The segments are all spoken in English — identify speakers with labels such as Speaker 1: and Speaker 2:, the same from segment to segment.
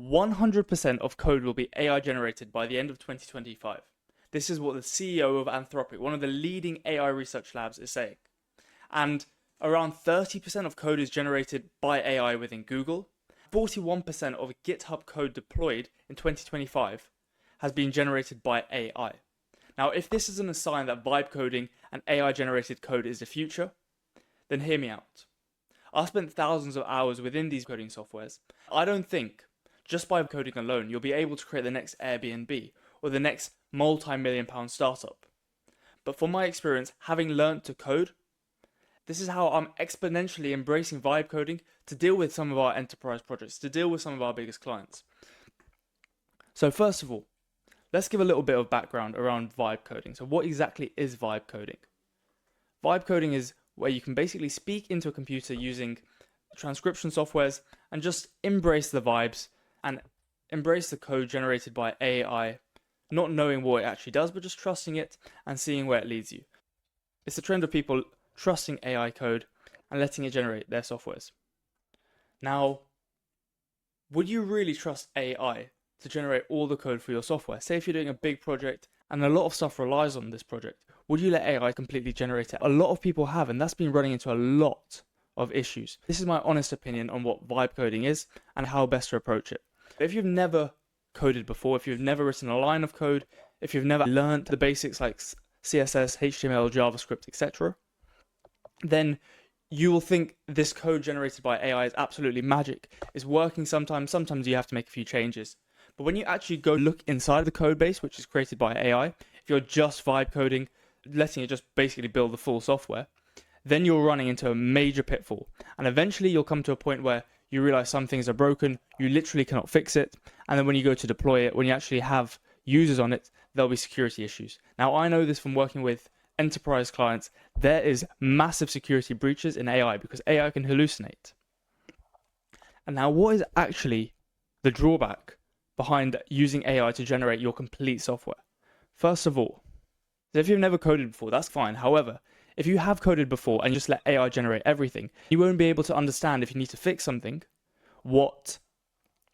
Speaker 1: 100% of code will be AI generated by the end of 2025. This is what the CEO of Anthropic, one of the leading AI research labs, is saying. And around 30% of code is generated by AI within Google. 41% of GitHub code deployed in 2025 has been generated by AI. Now, if this isn't a sign that vibe coding and AI generated code is the future, then hear me out. I spent thousands of hours within these coding softwares. I don't think just by coding alone you'll be able to create the next Airbnb or the next multi-million-pound startup. But from my experience, having learned to code, this is how I'm exponentially embracing vibe coding to deal with some of our enterprise projects, to deal with some of our biggest clients. So first of all, let's give a little bit of background around vibe coding. So what exactly is vibe coding? Vibe coding is where you can basically speak into a computer using transcription softwares and just embrace the vibes and embrace the code generated by AI, not knowing what it actually does, but just trusting it and seeing where it leads you. It's a trend of people trusting AI code and letting it generate their softwares. Now, would you really trust AI to generate all the code for your software? Say if you're doing a big project and a lot of stuff relies on this project, would you let AI completely generate it? A lot of people have, and that's been running into a lot of issues. This is my honest opinion on what vibe coding is and how best to approach it. If you've never coded before, if you've never written a line of code, if you've never learned the basics like CSS, HTML, JavaScript, etc., then you will think this code generated by AI is absolutely magic. It's working sometimes you have to make a few changes. But when you actually go look inside the code base, which is created by AI, if you're just vibe coding, letting it just basically build the full software, then you're running into a major pitfall. And eventually you'll come to a point where you realize some things are broken, you literally cannot fix it. And then when you go to deploy it, when you actually have users on it, there'll be security issues. Now, I know this from working with enterprise clients. There is massive security breaches in AI because AI can hallucinate. And now, what is actually the drawback behind using AI to generate your complete software? First of all, if you've never coded before, that's fine. However, if you have coded before and just let AI generate everything, you won't be able to understand if you need to fix something, what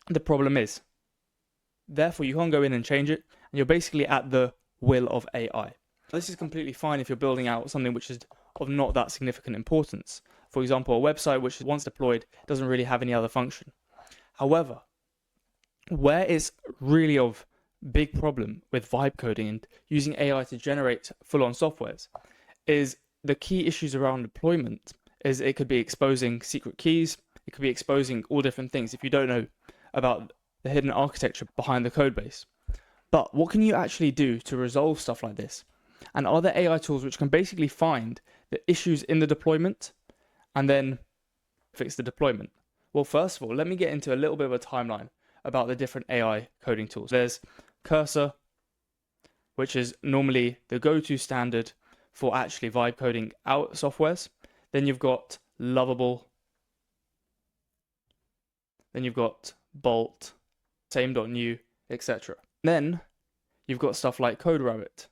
Speaker 1: the problem is. Therefore, you can't go in and change it, and you're basically at the will of AI. This is completely fine if you're building out something which is of not that significant importance. For example, a website which once deployed doesn't really have any other function. However, where it's really of big problem with vibe coding and using AI to generate full-on softwares is the key issues around deployment. Is it could be exposing secret keys, it could be exposing all different things if you don't know about the hidden architecture behind the code base. But what can you actually do to resolve stuff like this? And are there AI tools which can basically find the issues in the deployment and then fix the deployment? Well, first of all, let me get into a little bit of a timeline about the different AI coding tools. There's Cursor, which is normally the go-to standard for actually vibe coding out softwares. Then you've got Lovable. Then you've got Bolt, Same.new, etc. Then you've got stuff like CodeRabbit.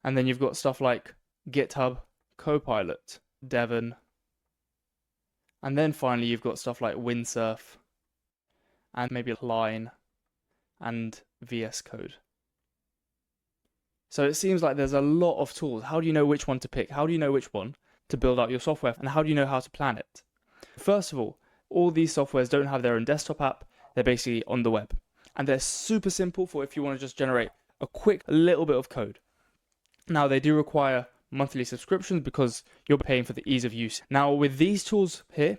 Speaker 1: And then you've got stuff like GitHub, Copilot, Devon. And then finally you've got stuff like Windsurf and maybe Line and VS Code. So it seems like there's a lot of tools. How do you know which one to pick? How do you know which one to build out your software? And how do you know how to plan it? First of all these softwares don't have their own desktop app. They're basically on the web. And they're super simple for if you want to just generate a quick little bit of code. Now, they do require monthly subscriptions because you're paying for the ease of use. Now, with these tools here,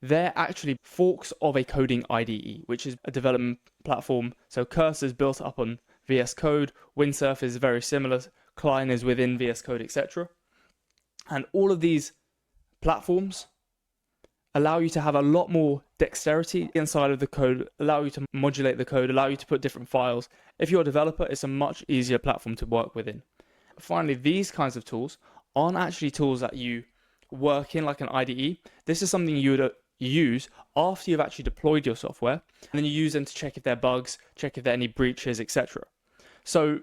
Speaker 1: they're actually forks of a coding IDE, which is a development platform. So Cursor is built up on VS Code, Windsurf is very similar, Klein is within VS Code, etc. And all of these platforms allow you to have a lot more dexterity inside of the code, allow you to modulate the code, allow you to put different files. If you're a developer, it's a much easier platform to work within. Finally, these kinds of tools aren't actually tools that you work in like an IDE. This is something you would use after you've actually deployed your software, and then you use them to check if there are bugs, check if there are any breaches, etc. So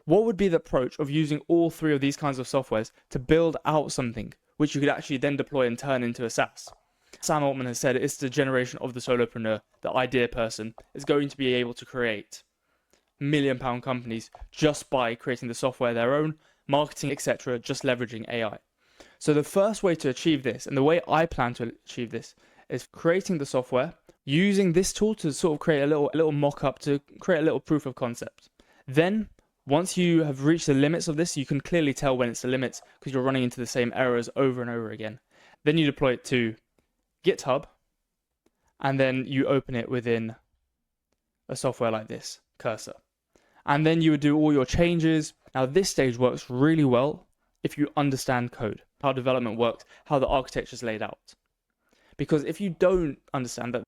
Speaker 1: what would be the approach of using all three of these kinds of softwares to build out something which you could actually then deploy and turn into a SaaS? Sam Altman has said it's the generation of the solopreneur, the idea person, is going to be able to create £1 million companies just by creating the software their own, marketing, etc., just leveraging AI. So the first way to achieve this, and the way I plan to achieve this, is creating the software, using this tool to sort of create a little mock-up, to create a little proof of concept. Then, once you have reached the limits of this, you can clearly tell when it's the limits because you're running into the same errors over and over again. Then you deploy it to GitHub, and then you open it within a software like this, Cursor. And then you would do all your changes. Now, this stage works really well if you understand code, how development works, how the architecture is laid out. Because if you don't understand that,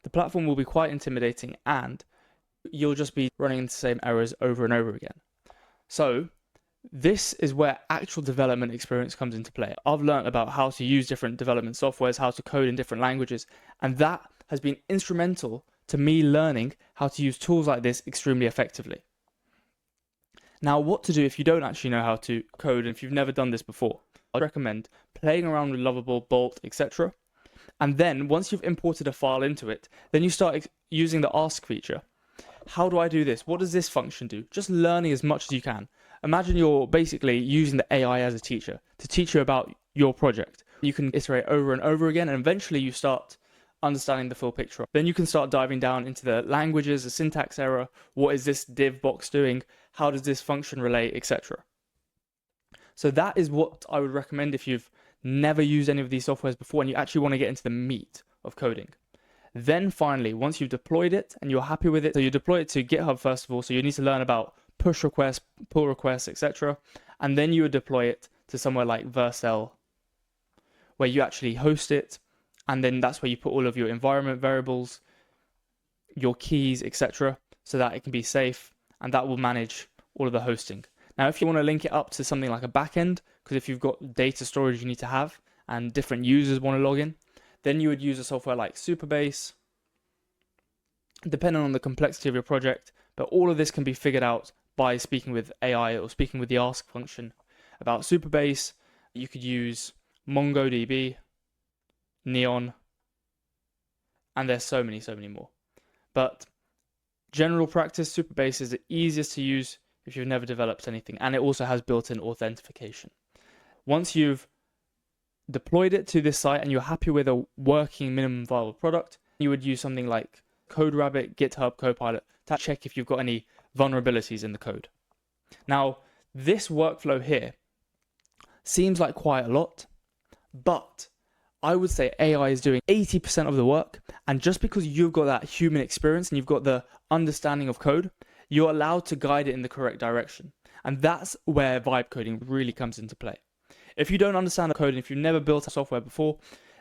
Speaker 1: the platform will be quite intimidating and you'll just be running into the same errors over and over again. So this is where actual development experience comes into play. I've learned about how to use different development softwares, how to code in different languages, and that has been instrumental to me learning how to use tools like this extremely effectively. Now, what to do if you don't actually know how to code and if you've never done this before? I'd recommend playing around with Lovable, Bolt, etc. And then once you've imported a file into it, then you start using the ask feature. How do I do this? What does this function do? Just learning as much as you can. Imagine you're basically using the AI as a teacher to teach you about your project. You can iterate over and over again, and eventually you start understanding the full picture. Then you can start diving down into the languages, the syntax error, what is this div box doing, how does this function relate, etc. So that is what I would recommend if you've never used any of these softwares before and you actually want to get into the meat of coding. Then finally, once you've deployed it and you're happy with it, so you deploy it to GitHub first of all, so you need to learn about push requests, pull requests, etc. And then you would deploy it to somewhere like Vercel, where you actually host it, and then that's where you put all of your environment variables, your keys, etc., so that it can be safe, and that will manage all of the hosting. Now, if you want to link it up to something like a backend, because if you've got data storage you need to have, and different users want to log in, then you would use a software like Supabase, depending on the complexity of your project. But all of this can be figured out by speaking with AI or speaking with the ask function. About Supabase, you could use MongoDB, Neon, and there's so many more. But general practice, Supabase is the easiest to use if you've never developed anything, and it also has built-in authentication. Once you've deployed it to this site and you're happy with a working minimum viable product, you would use something like CodeRabbit, GitHub, Copilot to check if you've got any vulnerabilities in the code. Now, this workflow here seems like quite a lot, but I would say AI is doing 80% of the work, and just because you've got that human experience and you've got the understanding of code, you're allowed to guide it in the correct direction. And that's where vibe coding really comes into play. If you don't understand the code and if you've never built a software before,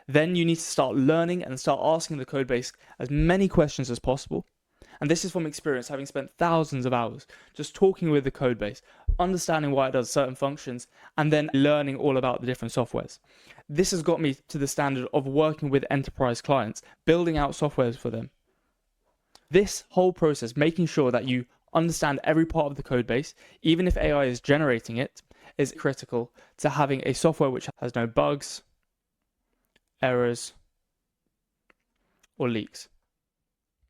Speaker 1: then you need to start learning and start asking the code base as many questions as possible. And this is from experience, having spent thousands of hours just talking with the code base, understanding why it does certain functions, and then learning all about the different softwares. This has got me to the standard of working with enterprise clients, building out softwares for them. This whole process, making sure that you understand every part of the code base, even if AI is generating it, is critical to having a software which has no bugs, errors, or leaks.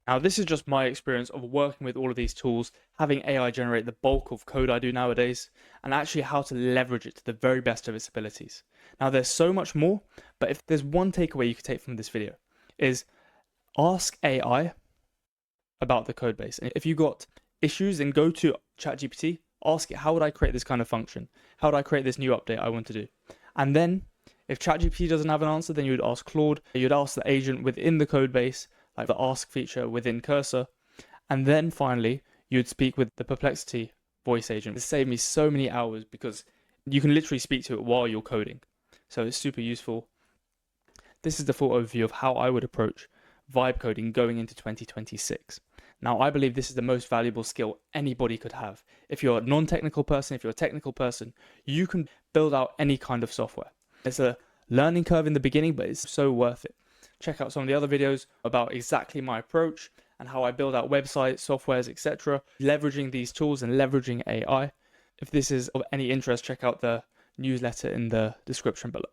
Speaker 1: Now, this is just my experience of working with all of these tools, having AI generate the bulk of code I do nowadays, and actually how to leverage it to the very best of its abilities. Now, there's so much more, but if there's one takeaway you could take from this video, is ask AI about the code base. And if you've got issues, then go to ChatGPT, ask it, how would I create this kind of function? How would I create this new update I want to do? And then, if ChatGPT doesn't have an answer, then you would ask Claude, you'd ask the agent within the code base, like the ask feature within Cursor. And then finally, you'd speak with the Perplexity voice agent. It saved me so many hours because you can literally speak to it while you're coding. So it's super useful. This is the full overview of how I would approach vibe coding going into 2026. Now, I believe this is the most valuable skill anybody could have. If you're a non-technical person, if you're a technical person, you can build out any kind of software. It's a learning curve in the beginning, but it's so worth it. Check out some of the other videos about exactly my approach and how I build out websites, softwares, etc., leveraging these tools and leveraging AI. If this is of any interest, check out the newsletter in the description below.